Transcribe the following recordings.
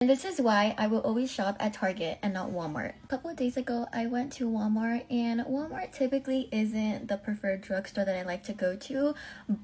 And this is why I will always shop at Target and not Walmart. A couple of days ago, I went to Walmart, and Walmart typically isn't the preferred drugstore that I like to go to,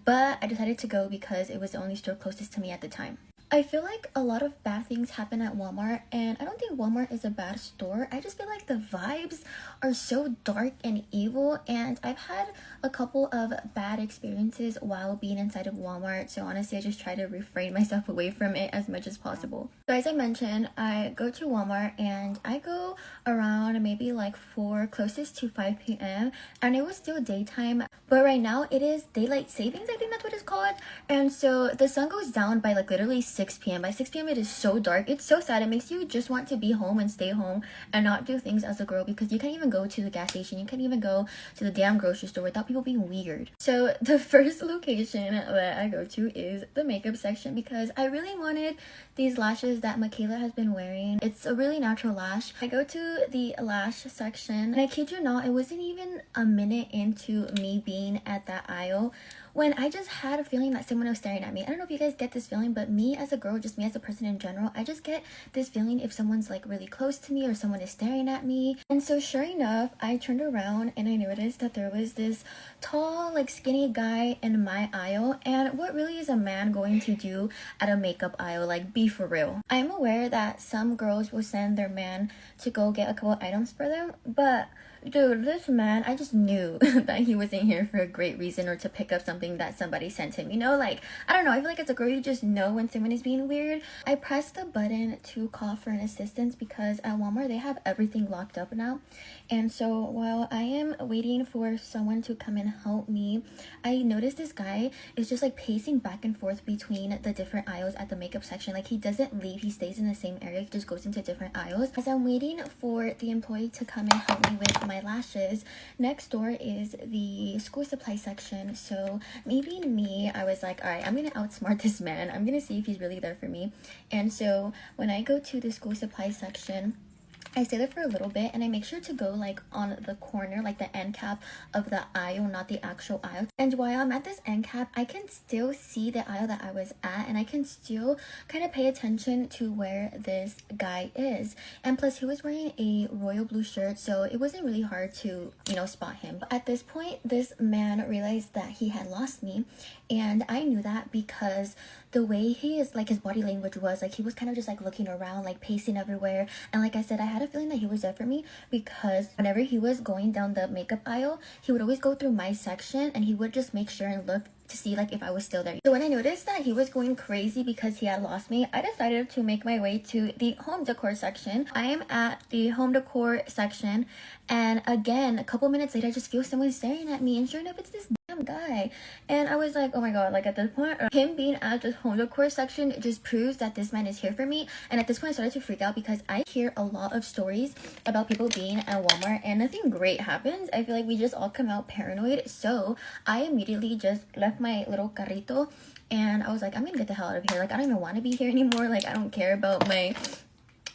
but I decided to go because it was the only store closest to me at the time. I feel like a lot of bad things happen at Walmart, and I don't think Walmart is a bad store. I just feel like the vibes are so dark and evil, and I've had a couple of bad experiences while being inside of Walmart, so honestly I just try to refrain myself away from it as much as possible. So as I mentioned, I go to Walmart and I go around maybe like 4, closest to 5 p.m. and it was still daytime, but right now it is daylight savings, I think that's what it's called, and so the sun goes down by like literally 6 p.m. By 6 p.m. it is so dark. It's so sad. It makes you just want to be home and stay home and not do things as a girl, because you can't even go to the gas station. You can't even go to the damn grocery store without people being weird. So the first location that I go to is the makeup section, because I really wanted these lashes that Michaela has been wearing. It's a really natural lash. I go to the lash section, and I kid you not, it wasn't even a minute into me being at that aisle when I just had a feeling that someone was staring at me. I don't know if you guys get this feeling, but me as a girl, just me as a person in general, I just get this feeling if someone's like really close to me or someone is staring at me. And so sure enough, I turned around and I noticed that there was this tall, like skinny guy in my aisle. And what really is a man going to do at a makeup aisle? Like, be for real. I'm aware that some girls will send their man to go get a couple items for them, but dude, this man, I just knew that he wasn't here for a great reason or to pick up something that somebody sent him, you know? Like, I don't know, I feel like as a girl, you just know when someone is being weird. I pressed the button to call for an assistance because at Walmart, they have everything locked up now. And so while I am waiting for someone to come and help me, I noticed this guy is just like pacing back and forth between the different aisles at the makeup section. Like, he doesn't leave, he stays in the same area, he just goes into different aisles. As I'm waiting for the employee to come and help me with my lashes, next door is the school supply section. So me being me, I was like, all right, I'm gonna outsmart this man. I'm gonna see if he's really there for me. And so when I go to the school supply section, I stay there for a little bit, and I make sure to go like on the corner, like the end cap of the aisle, not the actual aisle. And while I'm at this end cap, I can still see the aisle that I was at, and I can still kind of pay attention to where this guy is. And plus, he was wearing a royal blue shirt, so it wasn't really hard to, you know, spot him. But at this point, this man realized that he had lost me, and I knew that because the way he is, like his body language was, like he was kind of just like looking around, like pacing everywhere. And like I said, I had a feeling that he was there for me because whenever he was going down the makeup aisle, he would always go through my section and he would just make sure and look to see like if I was still there. So when I noticed that he was going crazy because he had lost me, I decided to make my way to the home decor section. I am at the home decor section, and again, a couple minutes later, I just feel someone staring at me, and sure enough, it's this damn guy. And I was like, oh my god, like at this point, him being at the home decor section just proves that this man is here for me. And at this point, I started to freak out because I hear a lot of stories about people being at Walmart and nothing great happens. I feel like we just all come out paranoid. So I immediately just left my little carrito and I was like, I'm gonna get the hell out of here. Like, I don't even want to be here anymore. Like, I don't care about my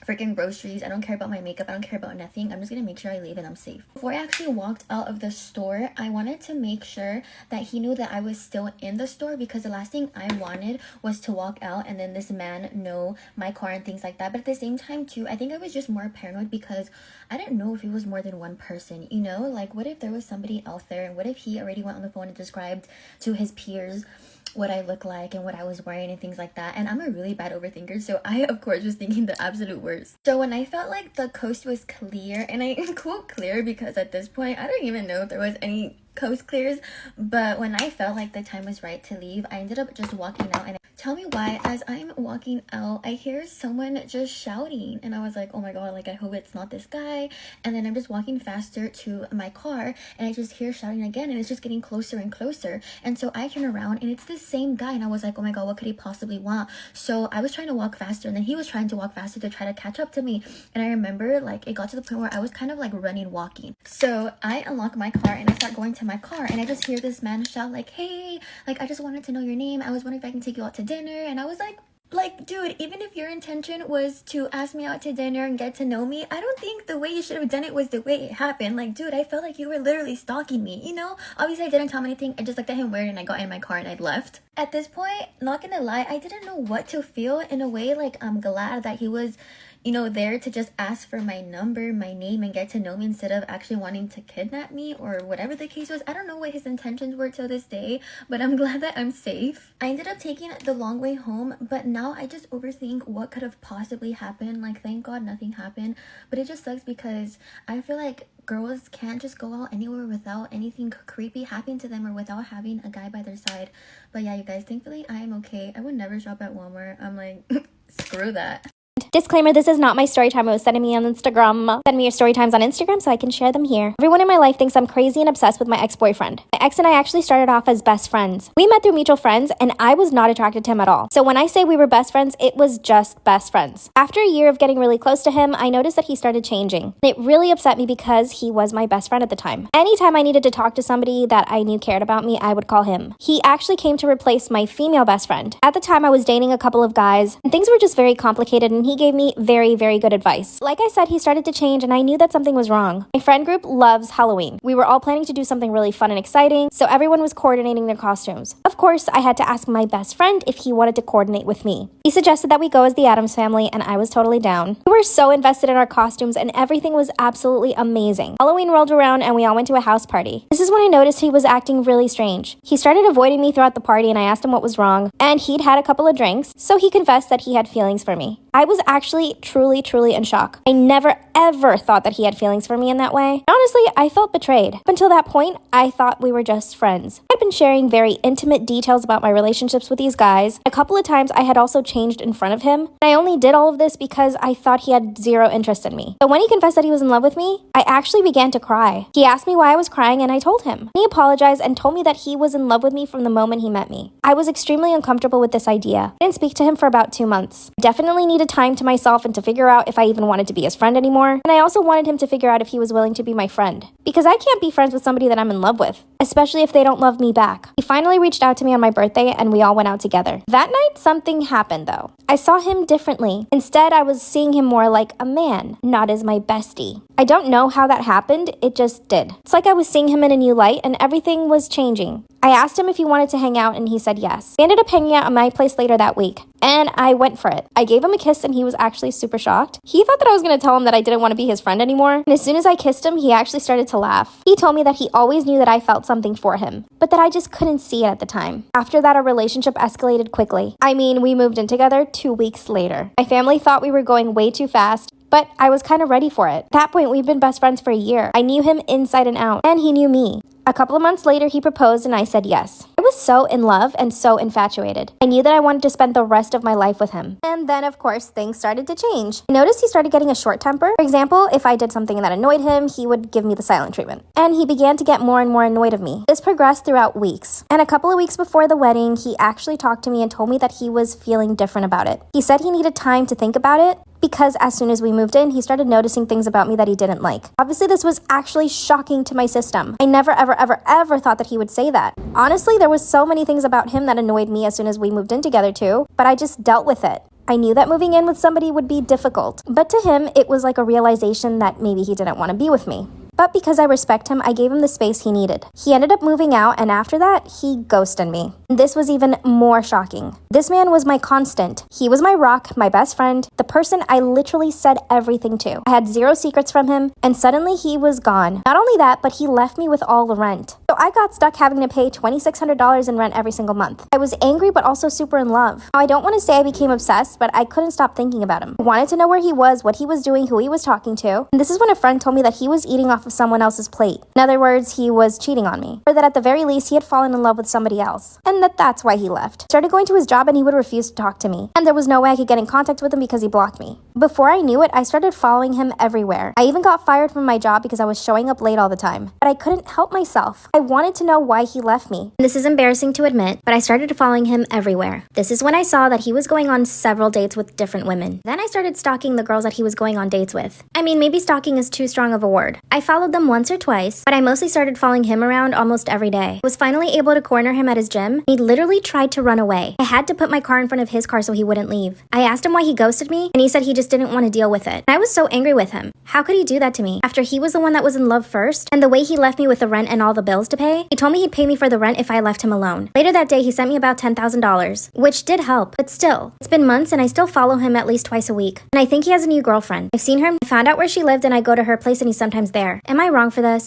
freaking groceries, I don't care about my makeup, I don't care about nothing. I'm just gonna make sure I leave and I'm safe. Before I actually walked out of the store, I wanted to make sure that he knew that I was still in the store, because the last thing I wanted was to walk out and then this man know my car and things like that. But at the same time too, I think I was just more paranoid because I didn't know if it was more than one person, you know? Like, what if there was somebody else there, and what if he already went on the phone and described to his peers what I look like and what I was wearing and things like that. And I'm a really bad overthinker, so I of course was thinking the absolute worst. So when I felt like the coast was clear, and I quote clear because at this point I don't even know if there was any coast clears, but when I felt like the time was right to leave, I ended up just walking out. And tell me why, as I'm walking out, I hear someone just shouting, and I was like, oh my god, like I hope it's not this guy. And then I'm just walking faster to my car and I just hear shouting again, and it's just getting closer and closer. And so I turn around and it's the same guy, and I was like, oh my god, what could he possibly want? So I was trying to walk faster, and then he was trying to walk faster to try to catch up to me. And I remember like it got to the point where I was kind of like running, walking. So I unlock my car and I start going to my car, and I just hear this man shout like, hey, like I just wanted to know your name, I was wondering if I can take you out to dinner. And I was like, dude, even if your intention was to ask me out to dinner and get to know me, I don't think the way you should have done it was the way it happened. Like, dude, I felt like you were literally stalking me, you know? Obviously, I didn't tell him anything. I just looked at him weird and I got in my car and I left. At this point, not gonna lie, I didn't know what to feel. In a way, like, I'm glad that he was, you know, there to just ask for my number, my name, and get to know me instead of actually wanting to kidnap me or whatever the case was. I don't know what his intentions were till this day, but I'm glad that I'm safe. I ended up taking the long way home, but now I just overthink what could have possibly happened. Like, thank God nothing happened, but it just sucks because I feel like girls can't just go out anywhere without anything creepy happening to them or without having a guy by their side. But yeah, you guys, thankfully I am okay. I would never shop at Walmart. I'm like, screw that. Disclaimer, this is not my story time. It was sending me on Instagram. Send me your story times on Instagram so I can share them here. Everyone in my life thinks I'm crazy and obsessed with my ex-boyfriend. My ex and I actually started off as best friends. We met through mutual friends and I was not attracted to him at all. So when I say we were best friends, it was just best friends. After a year of getting really close to him, I noticed that he started changing. It really upset me because he was my best friend at the time. Anytime I needed to talk to somebody that I knew cared about me, I would call him. He actually came to replace my female best friend. At the time, I was dating a couple of guys and things were just very complicated and he gave me very good advice. Like I said, he started to change and I knew that something was wrong. My friend group loves Halloween. We were all planning to do something really fun and exciting, so everyone was coordinating their costumes. Of course, I had to ask my best friend if he wanted to coordinate with me. He suggested that we go as the Addams family and I was totally down. We were so invested in our costumes and everything was absolutely amazing. Halloween rolled around and we all went to a house party. This is when I noticed he was acting really strange. He started avoiding me throughout the party and I asked him what was wrong, and he'd had a couple of drinks, so he confessed that he had feelings for me. I was actually truly in shock. I never ever thought that he had feelings for me in that way. Honestly, I felt betrayed. Up until that point, I thought we were just friends. I'd been sharing very intimate details about my relationships with these guys. A couple of times I had also changed in front of him. And I only did all of this because I thought he had zero interest in me. But when he confessed that he was in love with me, I actually began to cry. He asked me why I was crying and I told him. He apologized and told me that he was in love with me from the moment he met me. I was extremely uncomfortable with this idea. I didn't speak to him for about 2 months. I definitely needed time to myself and to figure out if I even wanted to be his friend anymore. And I also wanted him to figure out if he was willing to be my friend. Because I can't be friends with somebody that I'm in love with, especially if they don't love me back. He finally reached out to me on my birthday and we all went out together. That night, something happened though. I saw him differently. Instead, I was seeing him more like a man, not as my bestie. I don't know how that happened, it just did. It's like I was seeing him in a new light and everything was changing. I asked him if he wanted to hang out and he said yes. We ended up hanging out at my place later that week, and I went for it. I gave him a kiss and he was actually super shocked. He thought that I was going to tell him that I didn't want to be his friend anymore, and as soon as I kissed him, he actually started to laugh. He told me that he always knew that I felt something for him, but that I just couldn't see it at the time. After that, our relationship escalated quickly. I mean, we moved in together 2 weeks later. My family thought we were going way too fast, but I was kind of ready for it. At that point, we'd been best friends for a year. I knew him inside and out, and he knew me. A couple of months later, he proposed and I said yes. I was so in love and so infatuated. I knew that I wanted to spend the rest of my life with him. And then, of course, things started to change. I noticed he started getting a short temper. For example, if I did something that annoyed him, he would give me the silent treatment. And he began to get more and more annoyed of me. This progressed throughout weeks. And a couple of weeks before the wedding, he actually talked to me and told me that he was feeling different about it. He said he needed time to think about it, because as soon as we moved in, he started noticing things about me that he didn't like. Obviously, this was actually shocking to my system. I never, ever thought that he would say that. Honestly, there was so many things about him that annoyed me as soon as we moved in together too, but I just dealt with it. I knew that moving in with somebody would be difficult, but to him, it was like a realization that maybe he didn't want to be with me. But because I respect him, I gave him the space he needed. He ended up moving out, and after that, he ghosted me. This was even more shocking. This man was my constant. He was my rock, my best friend, the person I literally said everything to. I had zero secrets from him, and suddenly he was gone. Not only that, but he left me with all the rent. So I got stuck having to pay $2,600 in rent every single month. I was angry, but also super in love. Now, I don't want to say I became obsessed, but I couldn't stop thinking about him. I wanted to know where he was, what he was doing, who he was talking to. And this is when a friend told me that he was eating off of someone else's plate. In other words, he was cheating on me. Or that at the very least, he had fallen in love with somebody else. And that's why he left. Started going to his job and he would refuse to talk to me. And there was no way I could get in contact with him because he blocked me. Before I knew it, I started following him everywhere. I even got fired from my job because I was showing up late all the time. But I couldn't help myself. I wanted to know why he left me. This is embarrassing to admit, but I started following him everywhere. This is when I saw that he was going on several dates with different women. Then I started stalking the girls that he was going on dates with. I mean, maybe stalking is too strong of a word. I followed followed them once or twice, but I mostly started following him around almost every day. I was finally able to corner him at his gym. He literally tried to run away. I had to put my car in front of his car so he wouldn't leave. I asked him why he ghosted me, and he said he just didn't want to deal with it. And I was so angry with him. How could he do that to me after he was the one that was in love first? And the way he left me with the rent and all the bills to pay? He told me he'd pay me for the rent if I left him alone. Later that day, he sent me about $10,000, which did help, but still, it's been months and I still follow him at least twice a week. And I think he has a new girlfriend. I've seen her, I found out where she lived, and I go to her place and he's sometimes there. Am I wrong for this?